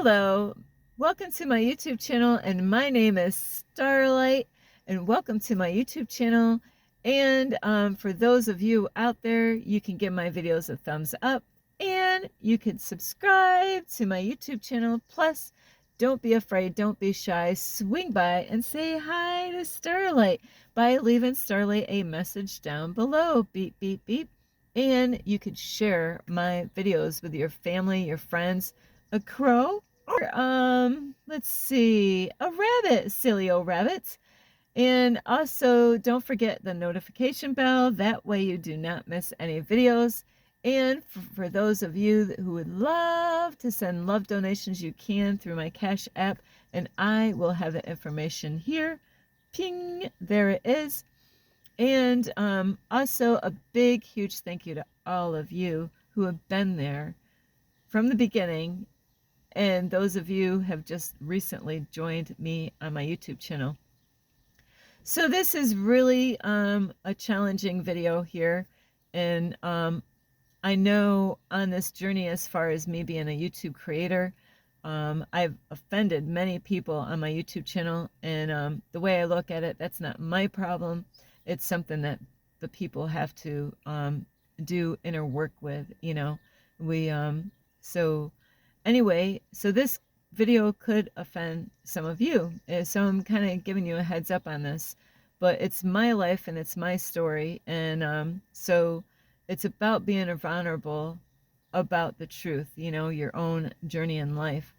Hello, welcome to my YouTube channel, and my name is Starlight, and welcome to my YouTube channel. And for those of you out there, you can give my videos a thumbs up, and you can subscribe to my YouTube channel. Plus, don't be afraid, don't be shy, swing by and say hi to Starlight by leaving Starlight a message down below. Beep, beep, beep. And you could share my videos with your family, your friends, a crow, or let's see, a rabbit, silly old rabbit. And also don't forget the notification bell, that way you do not miss any videos. And for those of you who would love to send love donations, you can through my Cash App, and I will have the information here. Ping, there it is. And also a big huge thank you to all of you who have been there from the beginning, and those of you have just recently joined me on my YouTube channel. So this is really a challenging video here, and I know on this journey as far as me being a YouTube creator, I've offended many people on my YouTube channel, and the way I look at it, that's not my problem. It's something that the people have to do inner work with, you know. So anyway, so this video could offend some of you, so I'm kind of giving you a heads up on this, but it's my life and it's my story, and so it's about being vulnerable about the truth, you know, your own journey in life.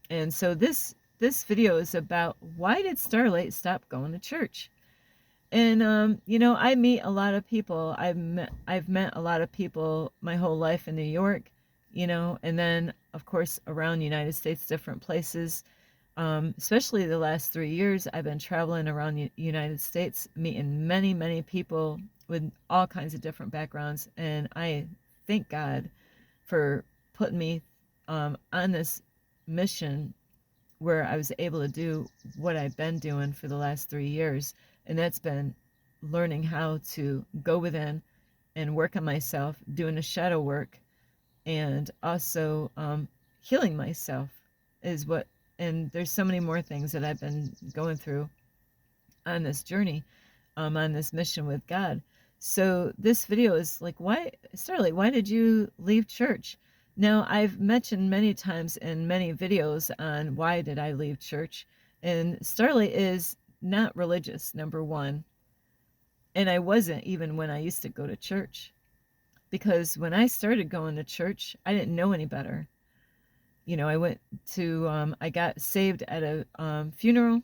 And so this video is about, why did Starlight stop going to church? And you know, I meet a lot of people. I've met a lot of people my whole life in New York, you know, and then of course around the United States, different places. Especially the last 3 years, I've been traveling around the United States, meeting many people with all kinds of different backgrounds, and I thank God for putting me on this mission where I was able to do what I've been doing for the last 3 years, and that's been learning how to go within and work on myself, doing the shadow work, and also healing myself is what, and there's so many more things that I've been going through on this journey, on this mission with God. So this video is like, why, Starlight, why did you leave church? Now, I've mentioned many times in many videos on why did I leave church, and Starlight is not religious, number one, and I wasn't even when I used to go to church, because when I started going to church, I didn't know any better. You know, I went to, I got saved at a funeral,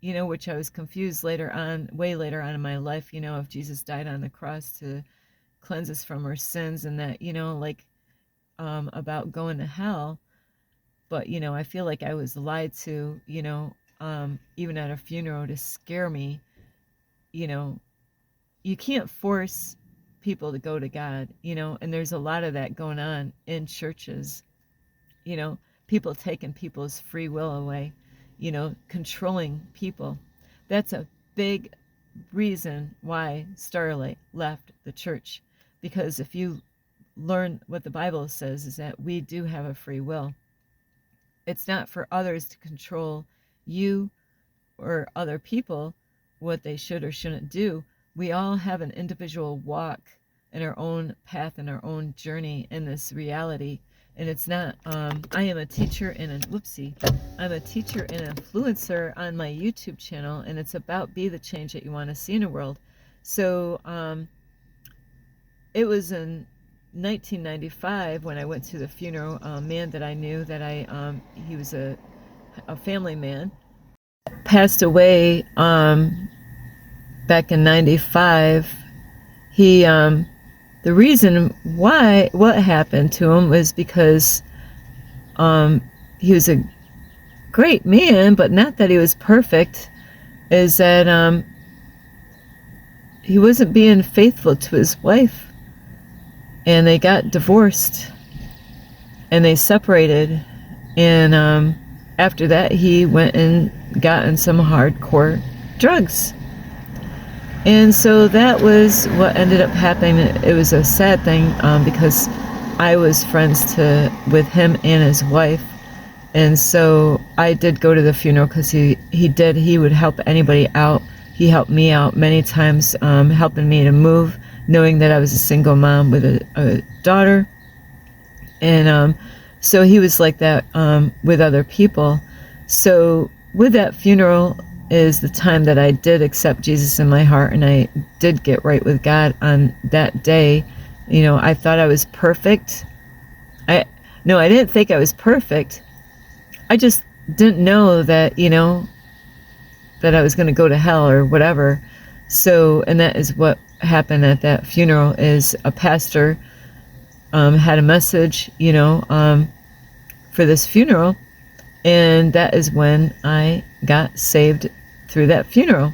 you know, which I was confused later on, way later on in my life, you know, if Jesus died on the cross to cleanse us from our sins, and that, you know, like about going to hell. But, you know, I feel like I was lied to, you know, even at a funeral, to scare me. You know, you can't force people to go to God, you know, and there's a lot of that going on in churches, you know, people taking people's free will away, you know, controlling people. That's a big reason why Starlight left the church, because if you learn what the Bible says, is that we do have a free will. It's not for others to control you or other people what they should or shouldn't do. We all have an individual walk in our own path and our own journey in this reality. And it's not, I am a teacher and I'm a teacher and influencer on my YouTube channel, and it's about be the change that you want to see in the world. So it was in 1995 when I went to the funeral. A man that I knew, that he was a family man, passed away back in 95. He the reason why, what happened to him, was because he was a great man, but not that he was perfect, is that he wasn't being faithful to his wife, and they got divorced and they separated, and after that he went and got in some hardcore drugs. And so that was what ended up happening. It was a sad thing, because I was friends with him and his wife, And so I did go to the funeral because he would help anybody out. He helped me out many times, helping me to move, knowing that I was a single mom with a daughter. And so he was like that with other people. So with that funeral is the time that I did accept Jesus in my heart, and I did get right with God on that day. You know, I thought I was perfect. I didn't think I was perfect. I just didn't know that, you know, that I was going to go to hell or whatever. So, and that is what happened at that funeral. Is a pastor had a message, you know, for this funeral, and that is when I got saved through that funeral.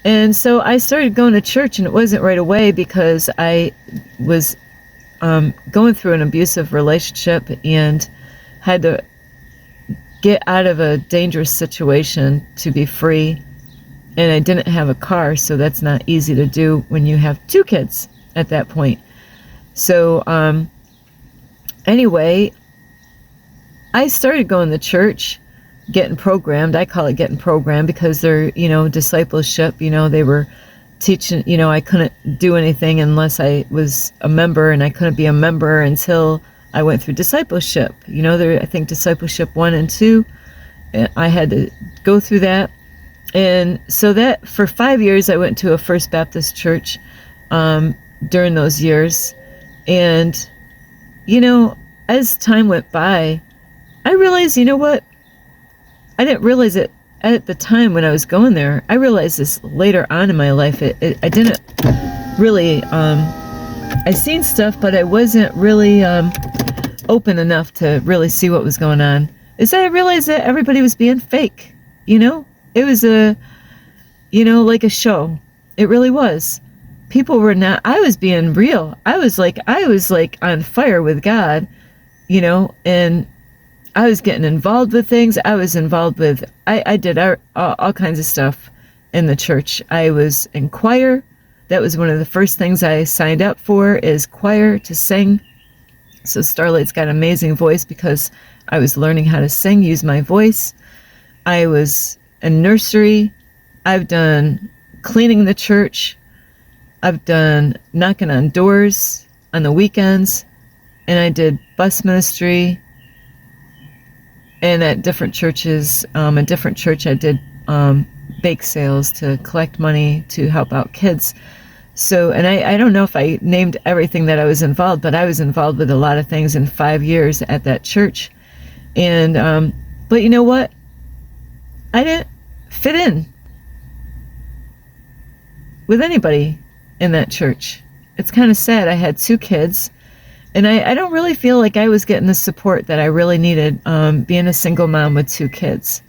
And so I started going to church, and it wasn't right away because I was going through an abusive relationship and had to get out of a dangerous situation to be free. And I didn't have a car, so that's not easy to do when you have 2 kids at that point. So anyway, I started going to church, getting programmed. I call it getting programmed because they're, you know, discipleship. You know, they were teaching, you know, I couldn't do anything unless I was a member, and I couldn't be a member until I went through discipleship. You know, I think discipleship 1 and 2, I had to go through that. And so that for 5 years, I went to a First Baptist church during those years. And, you know, as time went by, I realized, you know what? I didn't realize it at the time when I was going there. I realized this later on in my life. I didn't really, I seen stuff, but I wasn't really open enough to really see what was going on. Is that I realized that everybody was being fake, you know? It was you know, like a show. It really was. People were not, I was being real. I was like on fire with God, you know, and I was getting involved with things. I was involved with, I did all kinds of stuff in the church. I was in choir. That was one of the first things I signed up for, is choir, to sing. So Starlight's got an amazing voice because I was learning how to sing, use my voice. I was in nursery. I've done cleaning the church. I've done knocking on doors on the weekends. And I did bus ministry. And at different churches, a different church, I did bake sales to collect money to help out kids. So, and I don't know if I named everything that I was involved, but I was involved with a lot of things in 5 years at that church. And, but you know what? I didn't fit in with anybody in that church. It's kind of sad. I had 2 kids. And I don't really feel like I was getting the support that I really needed, being a single mom with 2 kids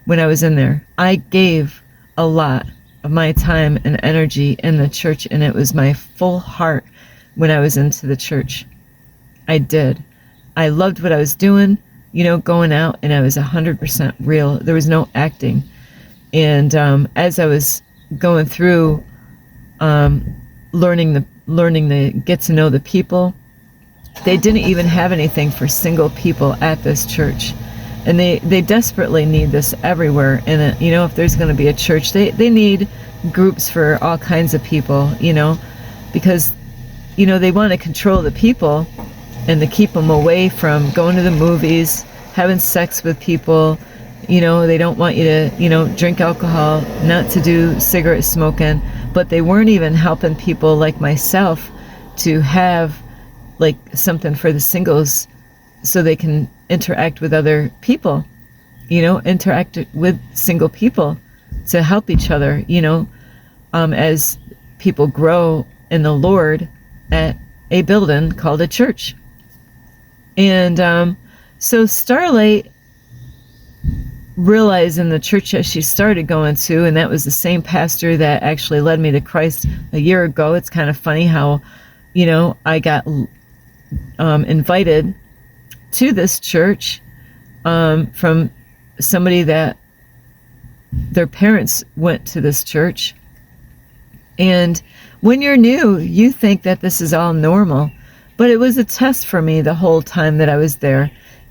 when I was in there. I gave a lot of my time and energy in the church, and it was my full heart when I was into the church. I did. I loved what I was doing, you know, going out, and I was 100% real. There was no acting. And as I was going through learning to get to know the people, they didn't even have anything for single people at this church. And they desperately need this everywhere. And, you know, if there's going to be a church, they need groups for all kinds of people, you know, because, you know, they want to control the people and to keep them away from going to the movies, having sex with people. You know, they don't want you to, you know, drink alcohol, not to do cigarette smoking. But they weren't even helping people like myself to have like something for the singles so they can interact with other people, you know, interact with single people to help each other, you know, as people grow in the Lord at a building called a church. And so Starlight realized in the church that she started going to, and that was the same pastor that actually led me to Christ a year ago. It's kind of funny how, you know, I got invited to this church from somebody that their parents went to this church. And when you're new, you think that this is all normal, but it was a test for me the whole time that I was there.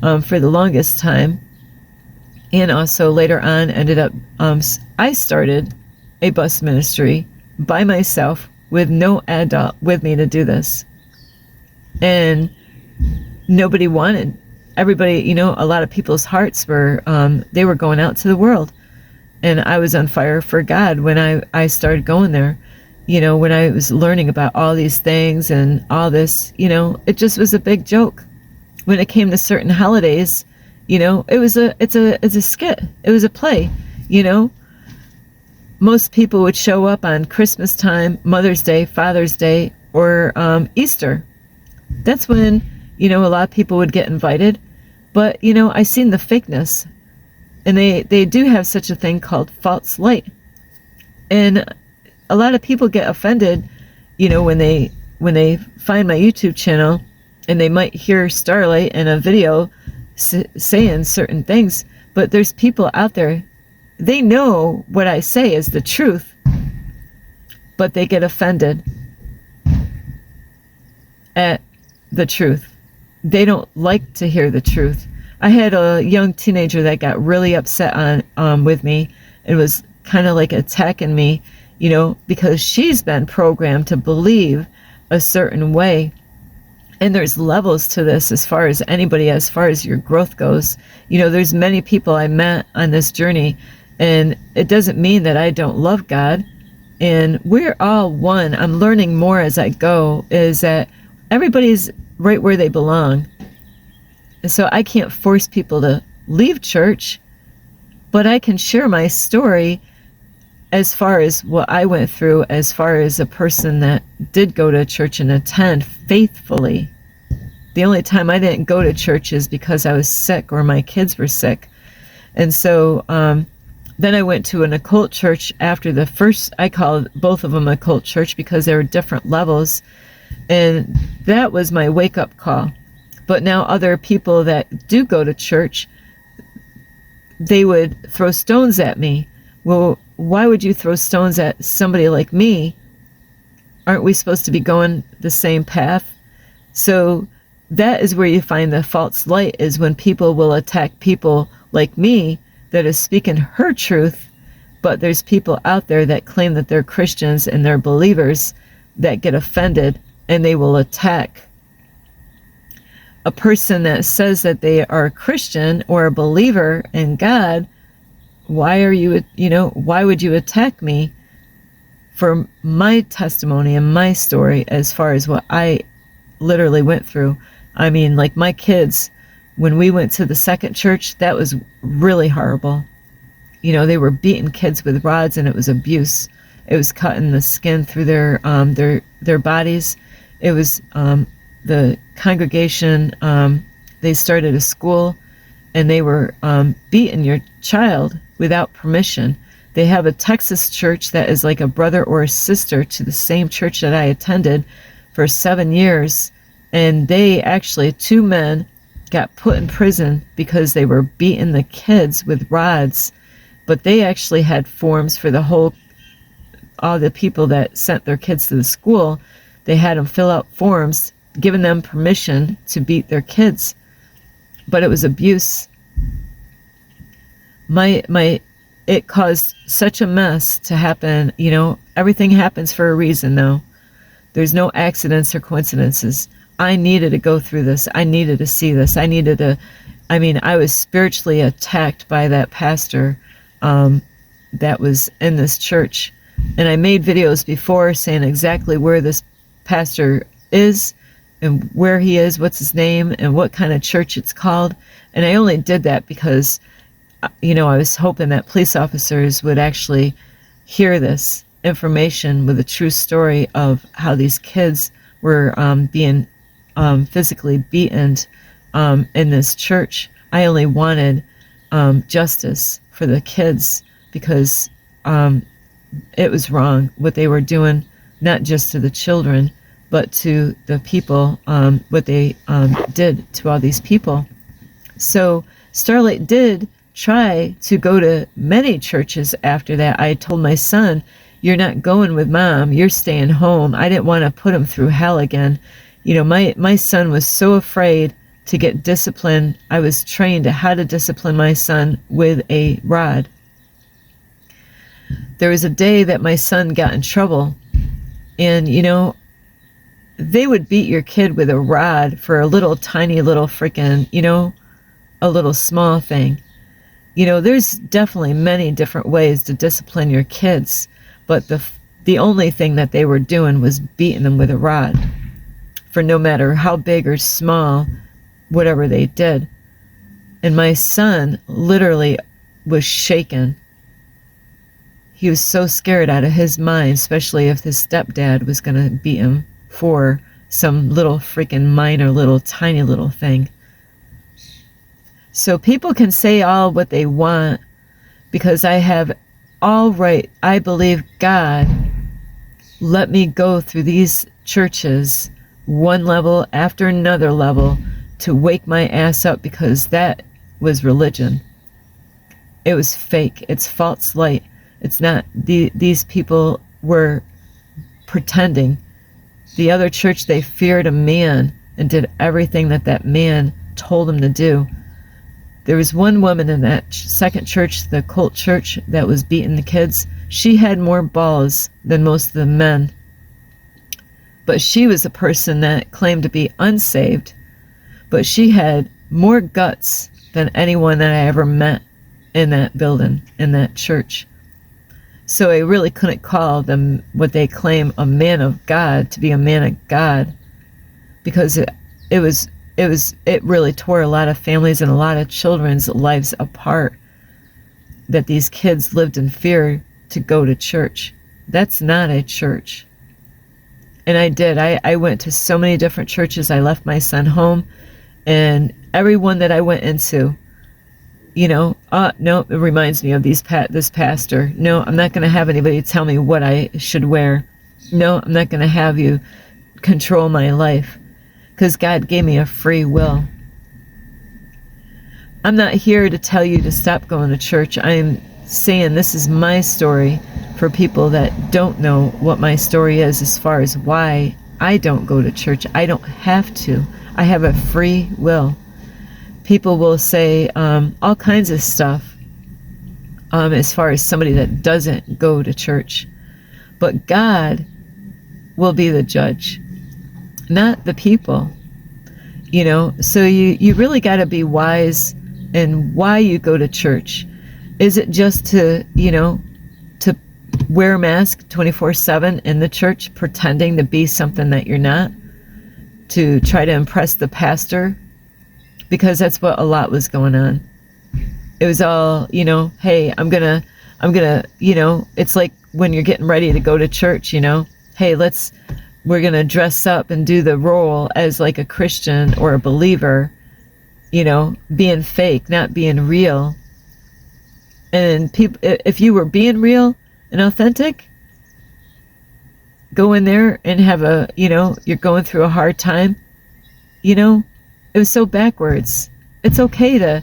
for the longest time. And also later on ended up, I started a bus ministry by myself with no adult with me to do this. And nobody wanted. Everybody, a lot of people's hearts were, they were going out to the world. And I was on fire for God when I started going there. When I was learning about all these things and all this, it just was a big joke. When it came to certain holidays, it's a skit. It was a play, Most people would show up on Christmas time, Mother's Day, Father's Day, or Easter. That's when, a lot of people would get invited. But, I seen the fakeness. And they do have such a thing called false light. And a lot of people get offended, when they find my YouTube channel and they might hear Starlight in a video saying certain things. But there's people out there, they know what I say is the truth, but they get offended at the truth. They don't like to hear the truth. I had a young teenager that got really upset with me and was kind of like attacking me, because she's been programmed to believe a certain way. And there's levels to this as far as your growth goes. There's many people I met on this journey, and it doesn't mean that I don't love God. And we're all one. I'm learning more as I go, is that everybody's right where they belong. And so I can't force people to leave church, but I can share my story as far as what I went through, as far as a person that did go to church and attend faithfully. The only time I didn't go to church is because I was sick or my kids were sick. And so then I went to an occult church after the first. I called both of them a occult church because they were different levels. And that was my wake-up call. But now other people that do go to church, they would throw stones at me. Well, why would you throw stones at somebody like me? Aren't we supposed to be going the same path? So that is where you find the false light, is when people will attack people like me that is speaking her truth, but there's people out there that claim that they're Christians and they're believers that get offended, and they will attack a person that says that they are a Christian or a believer in God. Why would you attack me for my testimony and my story as far as what I literally went through? I mean, like my kids, when we went to the second church, that was really horrible. They were beating kids with rods, and it was abuse. It was cutting the skin through their bodies. It was the congregation, they started a school, and they were beating your child without permission. They have a Texas church that is like a brother or a sister to the same church that I attended for 7 years. And they actually, 2 men got put in prison because they were beating the kids with rods. But they actually had forms for all the people that sent their kids to the school. They had them fill out forms giving them permission to beat their kids. But it was abuse. It caused such a mess to happen. Everything happens for a reason, though. There's no accidents or coincidences. I needed to go through this. I needed to see this. I was spiritually attacked by that pastor that was in this church. And I made videos before saying exactly where this pastor is and where he is, what's his name, and what kind of church it's called. And I only did that because, I was hoping that police officers would actually hear this information with a true story of how these kids were being physically beaten in this church. I only wanted justice for the kids because it was wrong what they were doing, not just to the children, but to the people, what they did to all these people. So Starlight did try to go to many churches after that. I told my son, "You're not going with Mom, you're staying home." I didn't want to put him through hell again. My son was so afraid to get discipline. I was trained how to discipline my son with a rod. There was a day that my son got in trouble, and they would beat your kid with a rod for a little tiny little freaking, a little small thing. There's definitely many different ways to discipline your kids, but the only thing that they were doing was beating them with a rod for no matter how big or small, whatever they did. And my son literally was shaken. He was so scared out of his mind, especially if his stepdad was going to beat him for some little freaking minor little tiny little thing. So people can say all what they want, because I have all right. I believe God let me go through these churches one level after another level to wake my ass up, because that was religion. It was fake. It's false light. It's not. These people were pretending. The other church, they feared a man and did everything that man told them to do. There was one woman in that second church, the cult church, that was beating the kids. She had more balls than most of the men. But she was a person that claimed to be unsaved, but she had more guts than anyone that I ever met in that building, in that church. So I really couldn't call them what they claim a man of God to be a man of God, because it really tore a lot of families and a lot of children's lives apart, that these kids lived in fear to go to church. That's not a church. And I went to so many different churches. I left my son home, and everyone that I went into, no, it reminds me of this pastor. No, I'm not going to have anybody tell me what I should wear. No, I'm not going to have you control my life, because God gave me a free will. I'm not here to tell you to stop going to church. I'm saying this is my story for people that don't know what my story is as far as why I don't go to church. I don't have to. I have a free will. People will say all kinds of stuff as far as somebody that doesn't go to church. But God will be the judge, not the people. So you really got to be wise in why you go to church. Is it just to wear a mask 24/7 in the church, pretending to be something that you're not, to try to impress the pastor? Because that's what a lot was going on. It was all, hey, I'm gonna, it's like when you're getting ready to go to church, hey, we're gonna dress up and do the role as like a Christian or a believer, being fake, not being real. And people, if you were being real and authentic, go in there and have you're going through a hard time, it was so backwards. It's okay to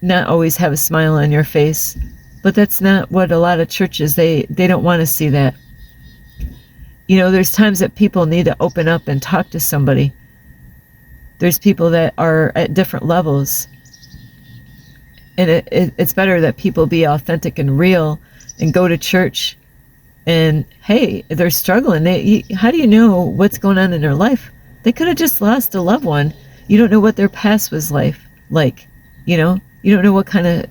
not always have a smile on your face, but that's not what a lot of churches, they don't want to see that. There's times that people need to open up and talk to somebody. There's people that are at different levels. And it's better that people be authentic and real and go to church. And hey, they're struggling. How do you know what's going on in their life? They could have just lost a loved one. You don't know what their past was like. You don't know what kind of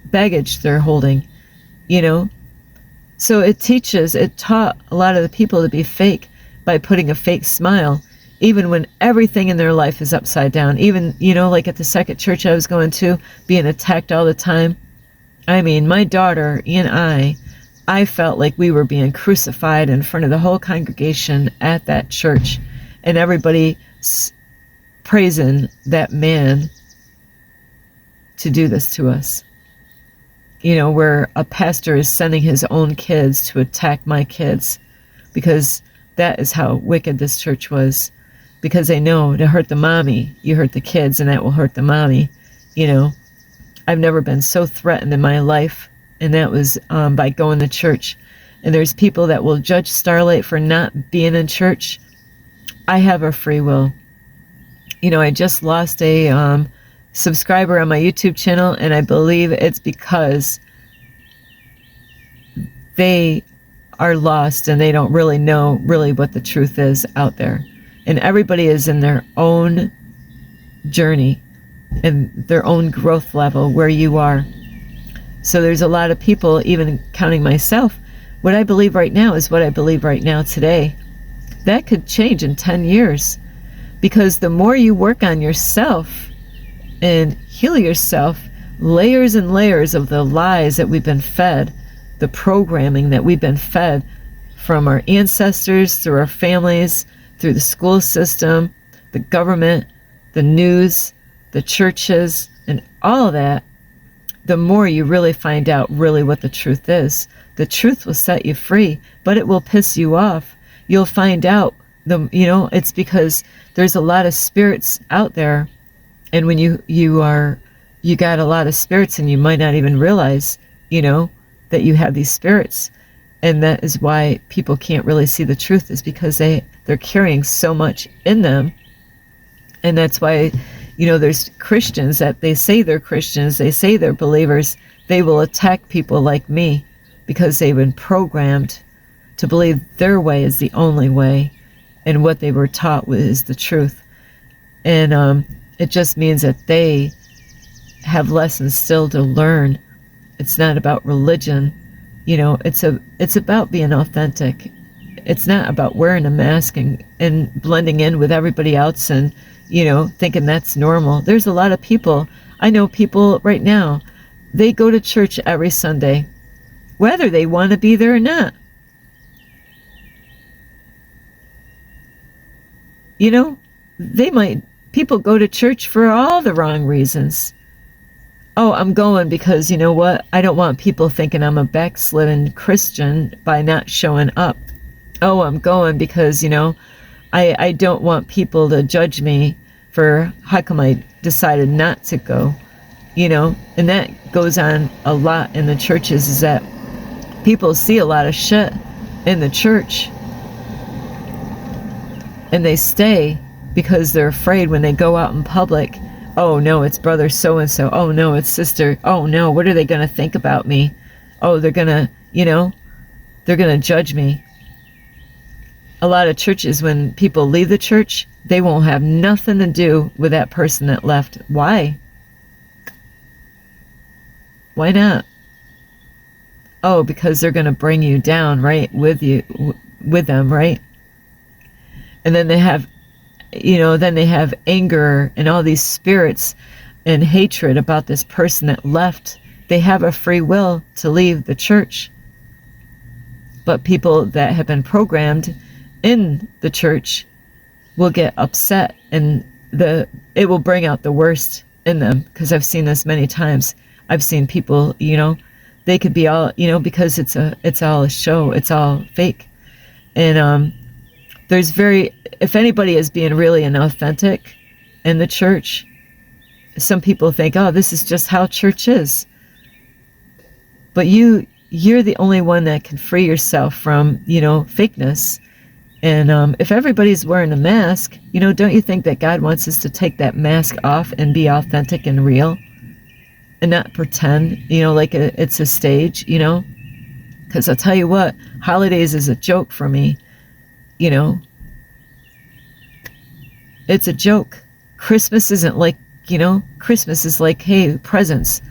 baggage they're holding, So it taught a lot of the people to be fake by putting a fake smile, even when everything in their life is upside down. Even, like at the second church I was going to, being attacked all the time. I mean, my daughter and I felt like we were being crucified in front of the whole congregation at that church, and everybody praising that man to do this to us. Where a pastor is sending his own kids to attack my kids, because that is how wicked this church was. Because they know to hurt the mommy, you hurt the kids, and that will hurt the mommy. I've never been so threatened in my life, and that was by going to church. And there's people that will judge Starlight for not being in church. I have a free will. I just lost a subscriber on my YouTube channel, and I believe it's because they are lost and they don't really know really what the truth is out there. And everybody is in their own journey and their own growth level where you are. So there's a lot of people, even counting myself, what I believe right now is what I believe right now today. That could change in 10 years, because the more you work on yourself and heal yourself, layers and layers of the lies that we've been fed, the programming that we've been fed from our ancestors, through our families, through the school system, the government, the news, the churches, and all of that, the more you really find out really what the truth is. The truth will set you free, but it will piss you off. You'll find out, it's because there's a lot of spirits out there, and when you got a lot of spirits, and you might not even realize, that you have these spirits. And that is why people can't really see the truth, is because they're carrying so much in them. And that's why, there's Christians that they say they're Christians, they say they're believers, they will attack people like me because they've been programmed to believe their way is the only way, and what they were taught is the truth. And it just means that they have lessons still to learn. It's not about religion, it's about being authentic. It's not about wearing a mask and blending in with everybody else and, thinking that's normal. There's a lot of people, I know people right now, they go to church every Sunday, whether they want to be there or not. People go to church for all the wrong reasons. Oh, I'm going because, I don't want people thinking I'm a backslidden Christian by not showing up. Oh, I'm going because, I don't want people to judge me for how come I decided not to go, and that goes on a lot in the churches, is that people see a lot of shit in the church and they stay because they're afraid when they go out in public. Oh no, it's brother so-and-so. Oh no, it's sister. Oh no, what are they going to think about me? Oh, they're going to, they're going to judge me. A lot of churches, when people leave the church, they won't have nothing to do with that person that left. Why? Why not? Oh, because they're going to bring you down, right? With them, right? And then they have, anger and all these spirits and hatred about this person that left. They have a free will to leave the church. But people that have been programmed in the church will get upset, and it will bring out the worst in them, because I've seen this many times. I've seen people, they could be all, because it's all a show, it's all fake. And if anybody is being really inauthentic in the church, some people think, oh, this is just how church is. But you're the only one that can free yourself from, fakeness. And if everybody's wearing a mask, don't you think that God wants us to take that mask off and be authentic and real? And not pretend, like it's a stage, Because I'll tell you what, holidays is a joke for me, It's a joke. Christmas isn't like, Christmas is like, hey, presents.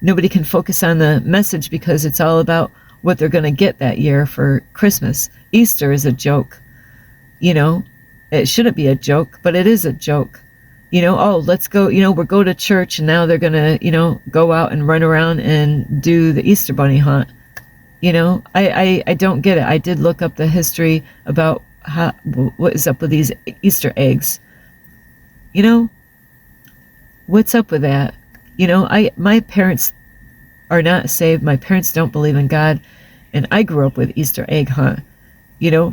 Nobody can focus on the message because it's all about what they're going to get that year for Christmas. Easter is a joke. It shouldn't be a joke, but it is a joke. Oh, let's go, we're going to church, and now they're going to, go out and run around and do the Easter bunny hunt. I don't get it. I did look up the history about what is up with these Easter eggs. What's up with that? My parents are not saved. My parents don't believe in God. And I grew up with Easter egg hunt,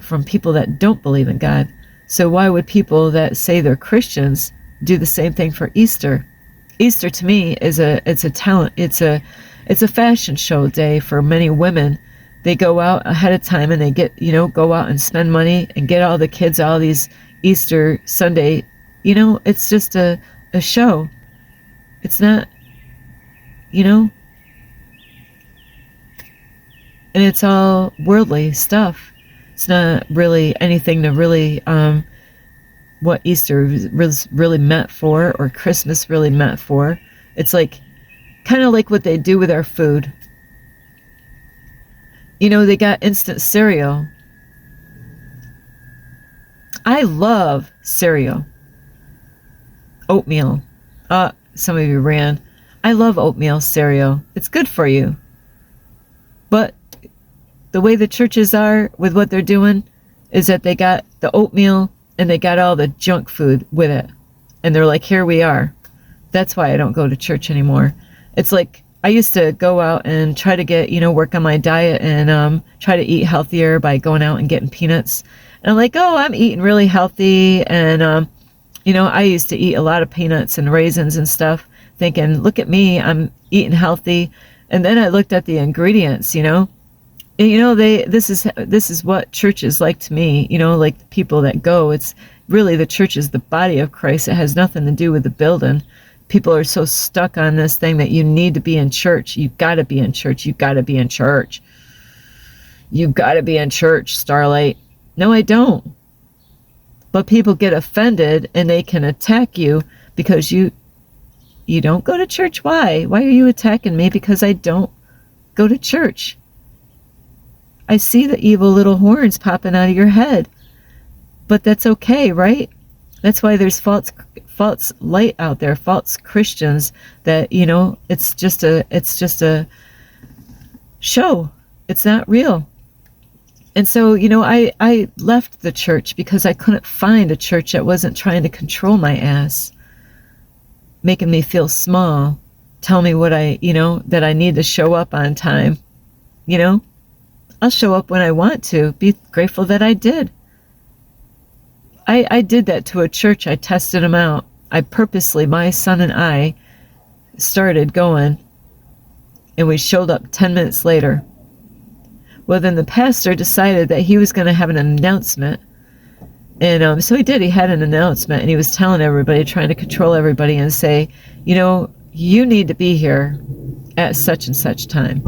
from people that don't believe in God. So why would people that say they're Christians do the same thing for Easter? Easter to me it's a talent. It's a fashion show day for many women. They go out ahead of time and they get, go out and spend money and get all the kids all these Easter Sunday You know, it's just a show. It's not, you know, and it's all worldly stuff. It's not really anything to really what Easter was really meant for, or Christmas really meant for. It's like kind of like what they do with our food. You know, they got instant cereal. I love cereal. Oatmeal. Some of you ran. I love oatmeal cereal. It's good for you. But the way the churches are with what they're doing is that they got the oatmeal and they got all the junk food with it. And they're like, here we are. That's why I don't go to church anymore. It's like I used to go out and try to get, work on my diet and try to eat healthier by going out and getting peanuts. And I'm like, oh, I'm eating really healthy. And, I used to eat a lot of peanuts and raisins and stuff, thinking, look at me, I'm eating healthy. And then I looked at the ingredients, and, this is what church is like to me, like the people that go. It's really the church is the body of Christ. It has nothing to do with the building. People are so stuck on this thing that you need to be in church. You got to be in church. You got to be in church. You got to be in church, Starlight. No, I don't. But people get offended and they can attack you because you don't go to church. Why? Why are you attacking me? Because I don't go to church. I see the evil little horns popping out of your head. But that's okay, right? That's why there's false light out there, false Christians that, it's just a show. It's not real. And so, I left the church because I couldn't find a church that wasn't trying to control my ass, making me feel small, tell me what that I need to show up on time. I'll show up when I want to. Be grateful that I did. I did that to a church. I tested them out. I purposely, my son and I started going, and we showed up 10 minutes later. Well, then the pastor decided that he was going to have an announcement. And so he did. He had an announcement, and he was telling everybody, trying to control everybody and say, you need to be here at such and such time.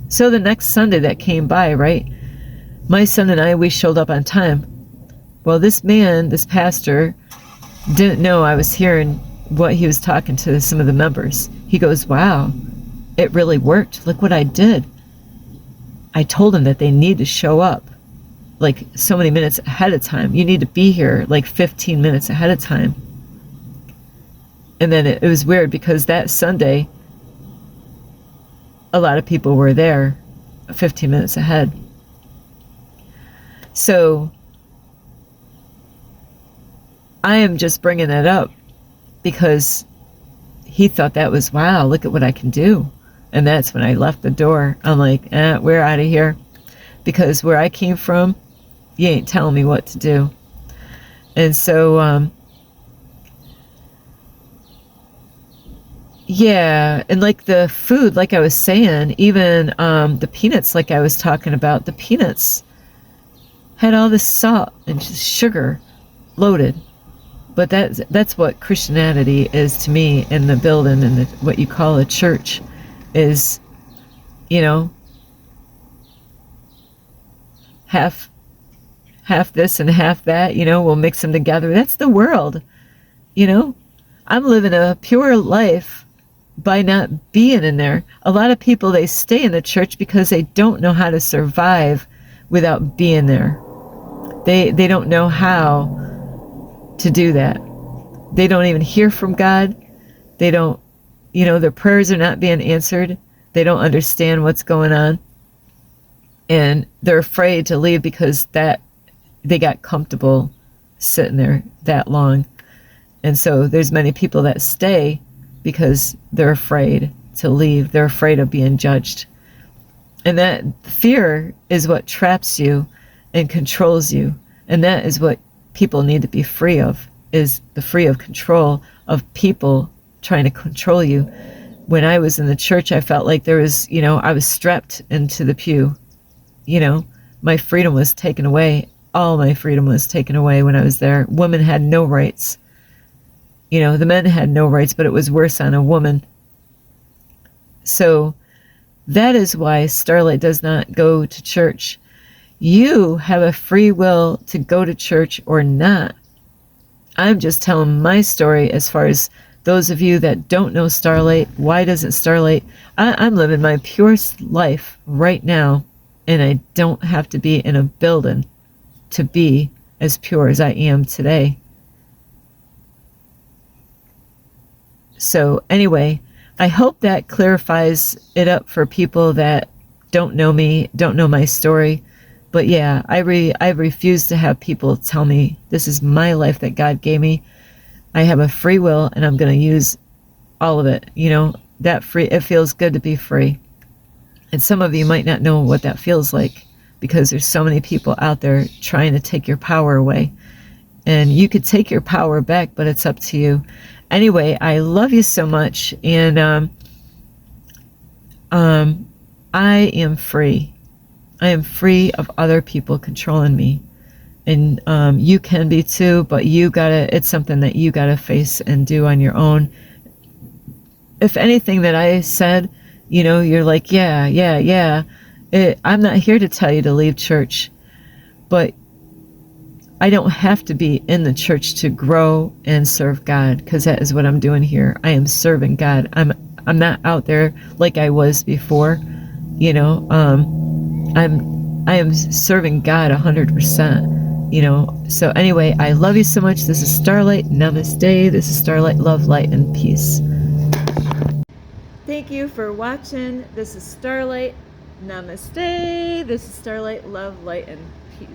So the next Sunday that came by, right, my son and I, we showed up on time. Well, this pastor, didn't know I was hearing what he was talking to some of the members. He goes, wow, it really worked. Look what I did. I told them that they need to show up like so many minutes ahead of time. You need to be here like 15 minutes ahead of time. And then it was weird because that Sunday, a lot of people were there 15 minutes ahead. So I am just bringing that up because he thought that was, wow, look at what I can do. And that's when I left the door. I'm like, we're out of here. Because where I came from, you ain't telling me what to do. And so, yeah, and like the food, like I was saying, even the peanuts, like I was talking about, the peanuts had all this salt and sugar loaded. But that's what Christianity is to me in the building and what you call a church is, half this and half that, we'll mix them together. That's the world, I'm living a pure life by not being in there. A lot of people, they stay in the church because they don't know how to survive without being there. They don't know how to do that. They don't even hear from God. They don't, their prayers are not being answered. They don't understand what's going on. And they're afraid to leave because that they got comfortable sitting there that long. And so there's many people that stay because they're afraid to leave. They're afraid of being judged. And that fear is what traps you and controls you. And that is what people need to be free of, is the free of control of people trying to control you. When I was in the church, I felt like there was, I was strapped into the pew. My freedom was taken away. All my freedom was taken away when I was there. Women had no rights. You know, the men had no rights, but it was worse on a woman. So that is why Starlight does not go to church. You have a free will to go to church or not. I'm just telling my story as far as those of you that don't know Starlight. Why doesn't Starlight? I'm living my purest life right now, and I don't have to be in a building to be as pure as I am today. So anyway, I hope that clarifies it up for people that don't know me, don't know my story. But yeah, I refuse to have people tell me this is my life that God gave me. I have a free will and I'm going to use all of it. You know, that free, it feels good to be free. And some of you might not know what that feels like because there's so many people out there trying to take your power away. And you could take your power back, but it's up to you. Anyway, I love you so much, and I am free. I am free of other people controlling me, and you can be too. But you gotta. It's something that you gotta face and do on your own. If anything that I said, you know, you're like, yeah. I'm not here to tell you to leave church, but I don't have to be in the church to grow and serve God, because that is what I'm doing here. I am serving God. I'm not out there like I was before. You know, I am serving God 100%. You know. So anyway, I love you so much. This is Starlight. Namaste. This is Starlight. Love, light, and peace. Thank you for watching. This is Starlight. Namaste. This is Starlight. Love, light, and peace.